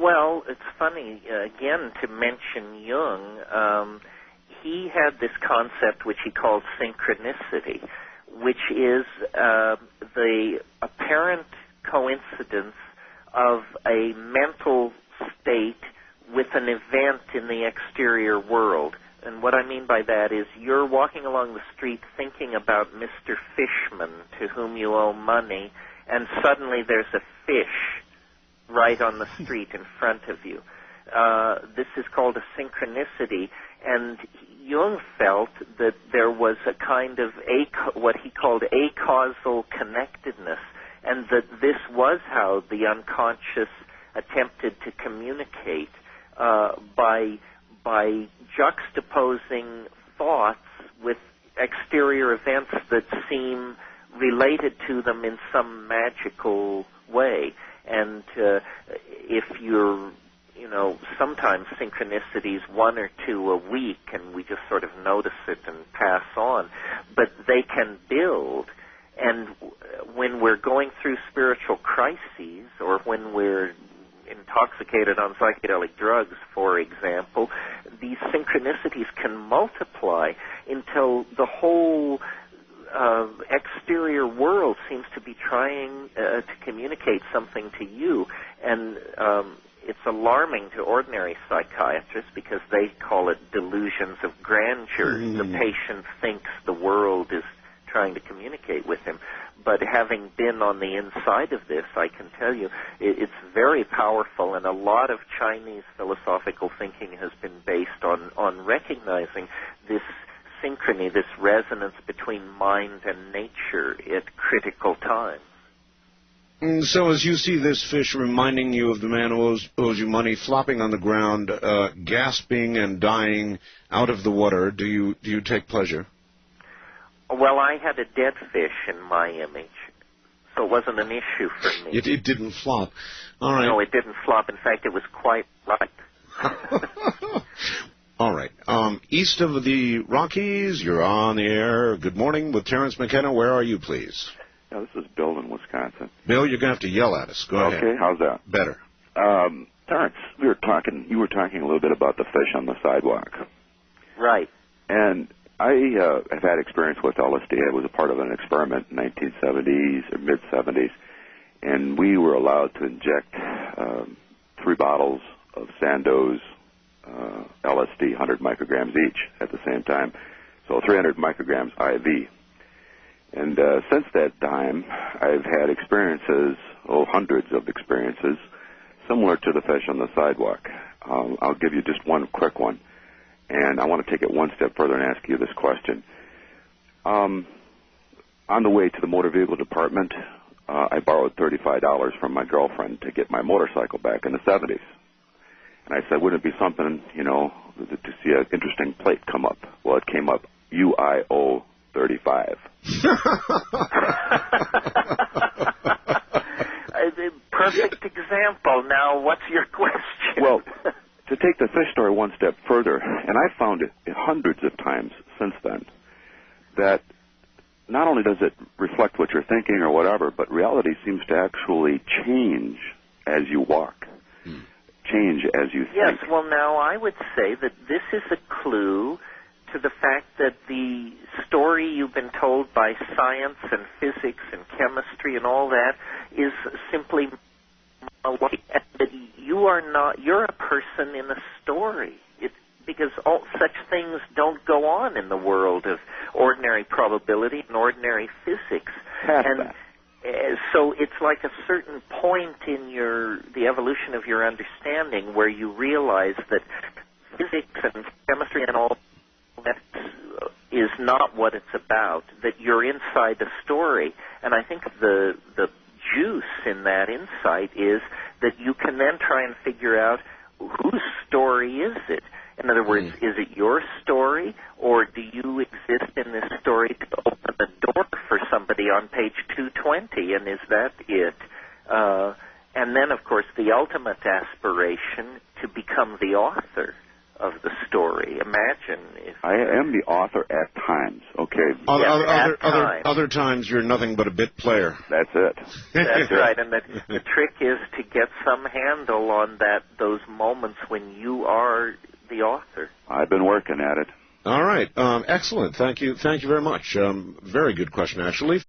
Well, it's funny, again, to mention Jung. He had this concept which he called synchronicity, which is the apparent coincidence of a mental state with an event in the exterior world. And what I mean by that is you're walking along the street thinking about Mr. Fishman, to whom you owe money, and suddenly there's a fish right on the street in front of you. This is called a synchronicity, and Jung felt that there was a kind of what he called acausal connectedness, and that this was how the unconscious attempted to communicate by juxtaposing thoughts with exterior events that seem related to them in some magical way. And if you're, sometimes synchronicities 1 or 2 a week, and we just sort of notice it and pass on, but they can build. And when we're going through spiritual crises, or when we're intoxicated on psychedelic drugs, for example, these synchronicities can multiply until the whole exterior world seems to be trying to communicate something to you. And it's alarming to ordinary psychiatrists because they call it delusions of grandeur. Mm. The patient thinks the world is trying to communicate with him. But having been on the inside of this, I can tell you it's very powerful, and a lot of Chinese philosophical thinking has been based on recognizing this synchrony, this resonance between mind and nature at critical times. So as you see this fish reminding you of the man who owes you money, flopping on the ground, gasping and dying out of the water, do you take pleasure? Well, I had a dead fish in my image, so it wasn't an issue for me. It didn't flop. All right. No, it didn't flop. In fact, it was quite right. All right. East of the Rockies, you're on the air. Good morning with Terence McKenna. Where are you, please? Yeah, this is Bill in Wisconsin. Bill, you're going to have to yell at us. Go ahead. Okay, how's that? Better. Terence, you were talking a little bit about the fish on the sidewalk. Right. And I have had experience with LSD. I was a part of an experiment in 1970s or mid-70s, and we were allowed to inject 3 bottles of Sandoz LSD, 100 micrograms each at the same time, so 300 micrograms IV. And since that time, I've had experiences, hundreds of experiences, similar to the fish on the sidewalk. I'll give you just one quick one. And I want to take it one step further and ask you this question. On the way to the motor vehicle department, I borrowed $35 from my girlfriend to get my motorcycle back in the 70s. And I said, wouldn't it be something, to see an interesting plate come up? Well, it came up UIO 35. Perfect example. Now, what's your question? Well, to take the fish story one step further, and I've found it hundreds of times since then, that not only does it reflect what you're thinking or whatever, but reality seems to actually change as you walk, change as you think. Yes, well, now I would say that this is a clue to the fact that the story you've been told by science and physics and chemistry and all that is simply that you're a person in a story. Because all such things don't go on in the world of ordinary probability and ordinary physics. And so it's like a certain point in the evolution of your understanding where you realize that physics and chemistry and all that is not what it's about, that you're inside the story. And I think the juice in that insight is that you can then try and figure out whose story is it. In other words, is it your story, or do you exist in this story to open the door for somebody on page 220, and is that it? And then, of course, the ultimate aspiration to become the author of the story. Imagine if I am the author at times. Okay. Other times you're nothing but a bit player. That's it. That's right, and the trick is to get some handle on those moments when you are the author. I've been working at it. All right. Excellent. Thank you. Thank you very much. Very good question, actually.